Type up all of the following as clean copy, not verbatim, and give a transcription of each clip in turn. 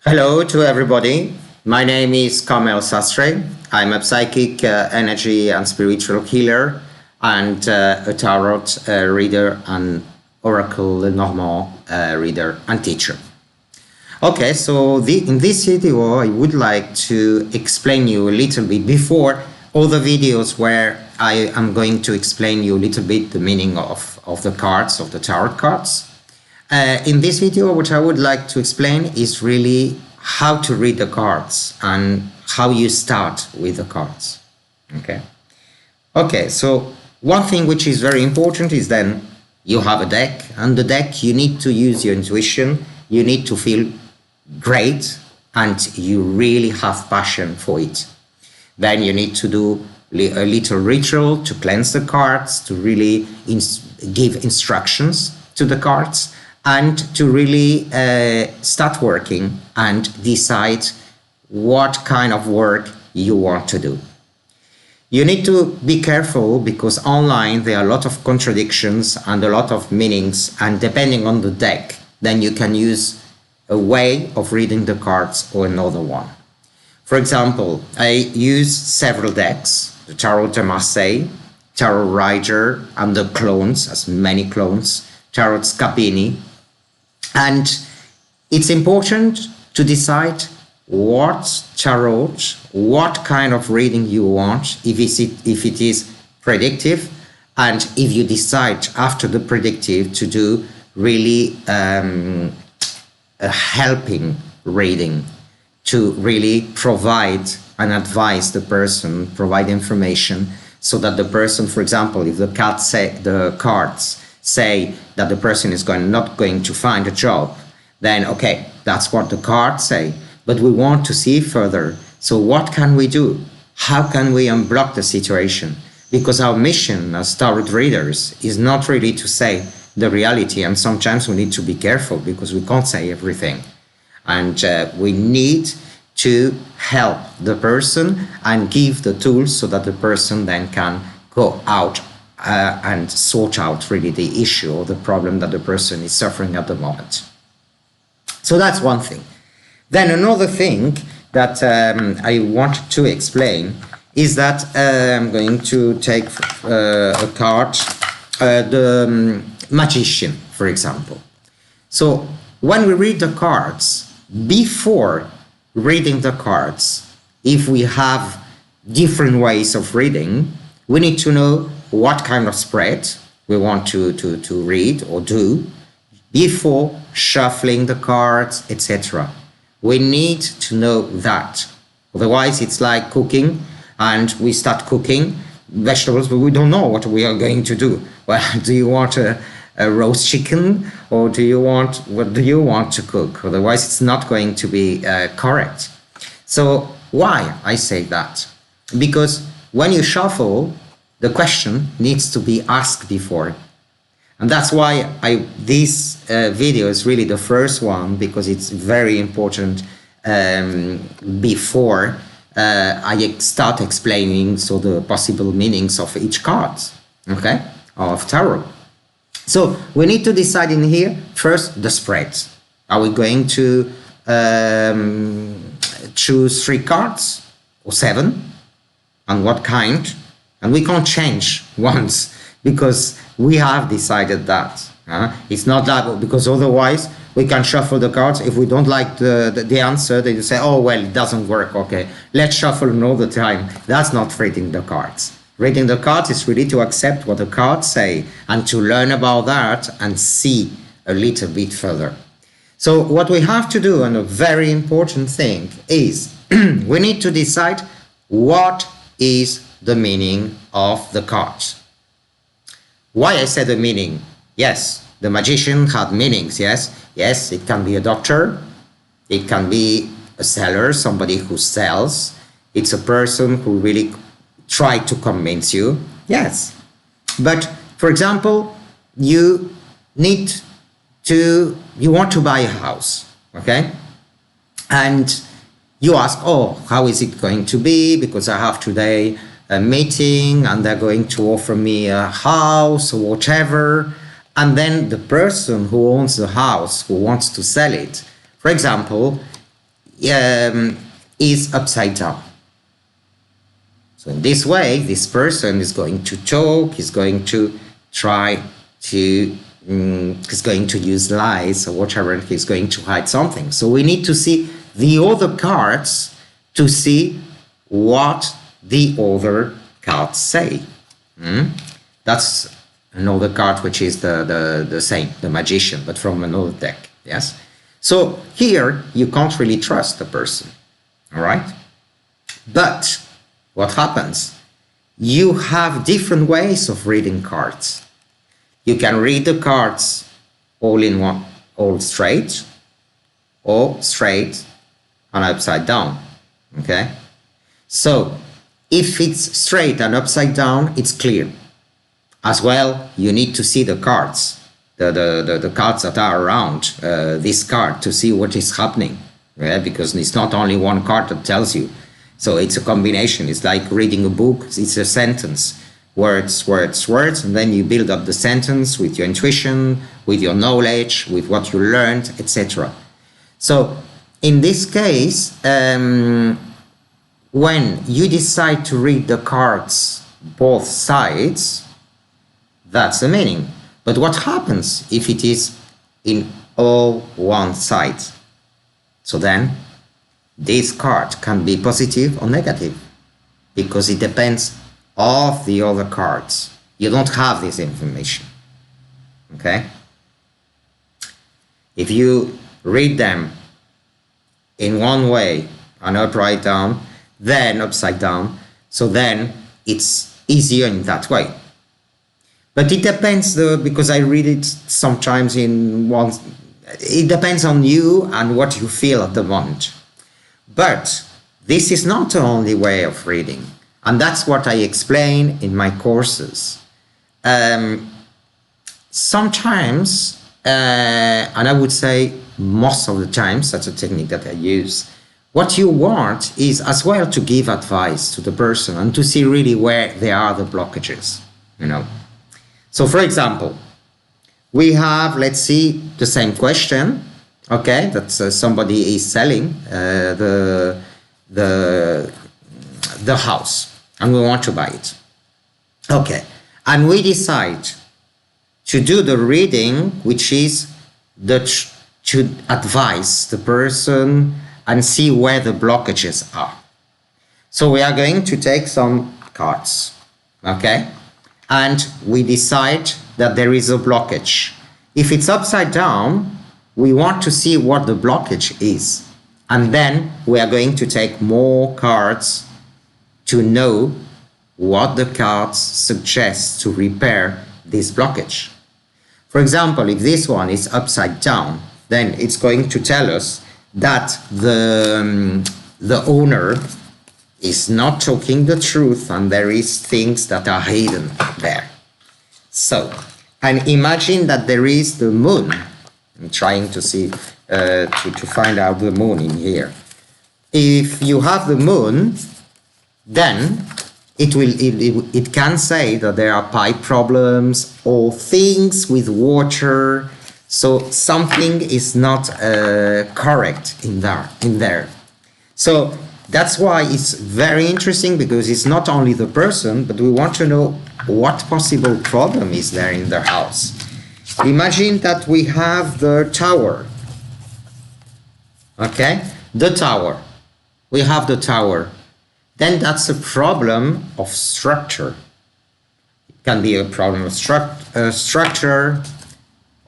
Hello to everybody. My name is Camel Sastre. I'm a psychic, energy and spiritual healer and a tarot reader and Oracle Lenormand reader and teacher. Okay, so in this video I would like to explain you a little bit before all the videos where I am going to explain you a little bit the meaning of the cards, of the tarot cards. In this video, what I would like to explain is really how to read the cards and how you start with the cards. Okay, so one thing which is very important is then you have a deck, and the deck you need to use your intuition, you need to feel great, and you really have passion for it. Then you need to do a little ritual to cleanse the cards, to really give instructions to the cards, and to really start working and decide what kind of work you want to do. You need to be careful because online there are a lot of contradictions and a lot of meanings, and depending on the deck, then you can use a way of reading the cards or another one. For example, I use several decks, the Tarot de Marseille, Tarot Rider, and the clones, as many clones, Tarot Scapini. And it's important to decide what tarot, what kind of reading you want, if it is predictive, and if you decide after the predictive to do really a helping reading, to really provide and advise the person, provide information, so that the person, for example, if the cards say that the person is not going to find a job, then okay, that's what the cards say, but we want to see further. So what can we do? How can we unblock the situation? Because our mission as tarot readers is not really to say the reality, and sometimes we need to be careful because we can't say everything. And we need to help the person and give the tools so that the person then can go out and sort out really the issue or the problem that the person is suffering at the moment. So that's one thing. Then another thing that I want to explain is that I'm going to take a card, the Magician, for example. So when we read the cards, before reading the cards, if we have different ways of reading, we need to know what kind of spread we want to read or do before shuffling the cards, etc. We need to know that. Otherwise, it's like cooking, and we start cooking vegetables, but we don't know what we are going to do. Well, do you want a roast chicken, or what do you want to cook? Otherwise, it's not going to be correct. So why I say that? Because when you shuffle, the question needs to be asked before. And that's why this video is really the first one, because it's very important before I start explaining the possible meanings of each card, okay, of tarot. So we need to decide in here first the spread. Are we going to choose 3 cards or 7, and what kind? And we can't change once because we have decided that. It's not that, because otherwise we can shuffle the cards. If we don't like the answer, they say, oh, well, it doesn't work. Okay, let's shuffle another time. That's not reading the cards. Reading the cards is really to accept what the cards say and to learn about that and see a little bit further. So what we have to do, and a very important thing, is we need to decide what is the meaning of the cards. Why I said the meaning? Yes, the Magician had meanings, yes. Yes, it can be a doctor, it can be a seller, somebody who sells, it's a person who really tried to convince you, yes. But, for example, you want to buy a house, okay? And you ask, oh, how is it going to be? Because I have today a meeting and they're going to offer me a house or whatever. And then the person who owns the house, who wants to sell it, for example, is upside down. So in this way, this person is going to talk, is going to try to, is going to use lies or whatever, he's going to hide something. So we need to see the other cards to see what the other cards say. That's another card which is the same, the magician, but from another deck, yes? So here you can't really trust the person, all right? But what happens? You have different ways of reading cards. You can read the cards all in one, all straight, or straight and upside down, okay? So if it's straight and upside down, it's clear. As well, you need to see the cards, the cards that are around this card to see what is happening, right? Because it's not only one card that tells you. So it's a combination. It's like reading a book. It's a sentence, words, words, words, and then you build up the sentence with your intuition, with your knowledge, with what you learned, etc. So in this case, when you decide to read the cards both sides, that's the meaning. But what happens if it is in all one side? So then this card can be positive or negative because it depends of the other cards. You don't have this information, okay? If you read them in one way and upright down, then upside down, so then it's easier in that way. But it depends, because I read it sometimes in one, it depends on you and what you feel at the moment. But this is not the only way of reading, and that's what I explain in my courses. Sometimes, and I would say most of the times, that's a technique that I use, what you want is as well to give advice to the person and to see really where there are the blockages, you know. So for example, we have, let's see, the same question, okay, that somebody is selling the house and we want to buy it. Okay, and we decide to do the reading, which is to advise the person and see where the blockages are. So we are going to take some cards, okay? And we decide that there is a blockage. If it's upside down, we want to see what the blockage is. And then we are going to take more cards to know what the cards suggest to repair this blockage. For example, if this one is upside down, then it's going to tell us that the owner is not talking the truth and there is things that are hidden there. So, and imagine that there is the moon. I'm trying to see, to find out the moon in here. If you have the moon, then it can say that there are pipe problems or things with water. So something is not correct in there. So that's why it's very interesting, because it's not only the person, but we want to know what possible problem is there in their house. Imagine that we have the tower. Okay, the tower. We have the tower. Then that's a problem of structure. It can be a problem of structure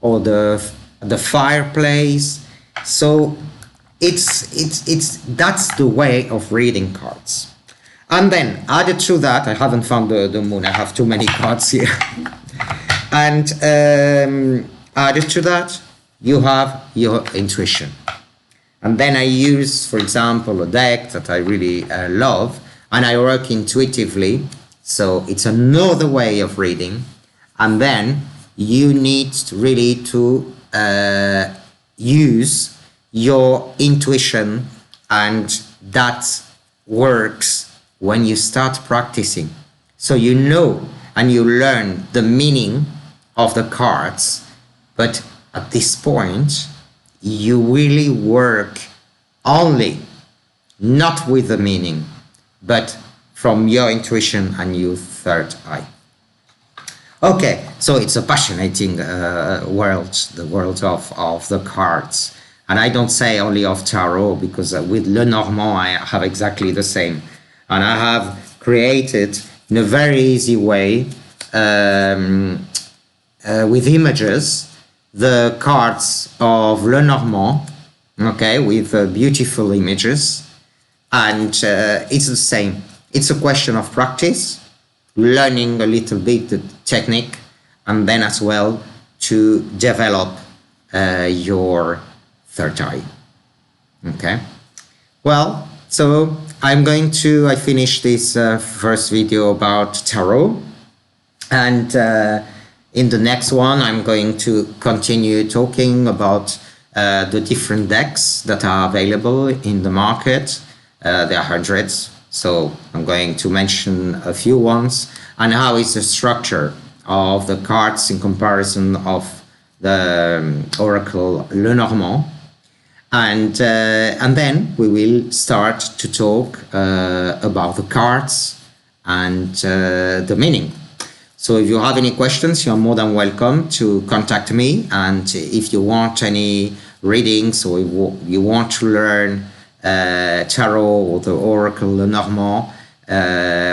or the fireplace. So that's the way of reading cards. And then added to that, I haven't found the moon, I have too many cards here. And added to that, you have your intuition. And then I use, for example, a deck that I really love, and I work intuitively. So it's another way of reading. And then you need really to use your intuition, and that works when you start practicing. So you know and you learn the meaning of the cards, but at this point you really work only, not with the meaning, but from your intuition and your third eye. Okay, so it's a fascinating world, the world of the cards. And I don't say only of tarot, because with Lenormand I have exactly the same. And I have created in a very easy way, with images, the cards of Lenormand, okay, with beautiful images. And it's the same. It's a question of practice, learning a little bit the technique, and then as well to develop your third eye. Okay. Well, so I finished this first video about tarot, and in the next one I'm going to continue talking about the different decks that are available in the market. There are hundreds, so I'm going to mention a few ones, and how is the structure of the cards in comparison of the Oracle Lenormand. And then we will start to talk about the cards and the meaning. So if you have any questions, you're more than welcome to contact me. And if you want any readings, or you want to learn tarot or the Oracle Lenormand,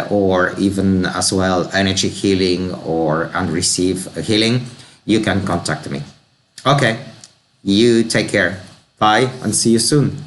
or even as well energy healing and receive a healing, you can contact me. Okay, you take care. Bye, and see you soon.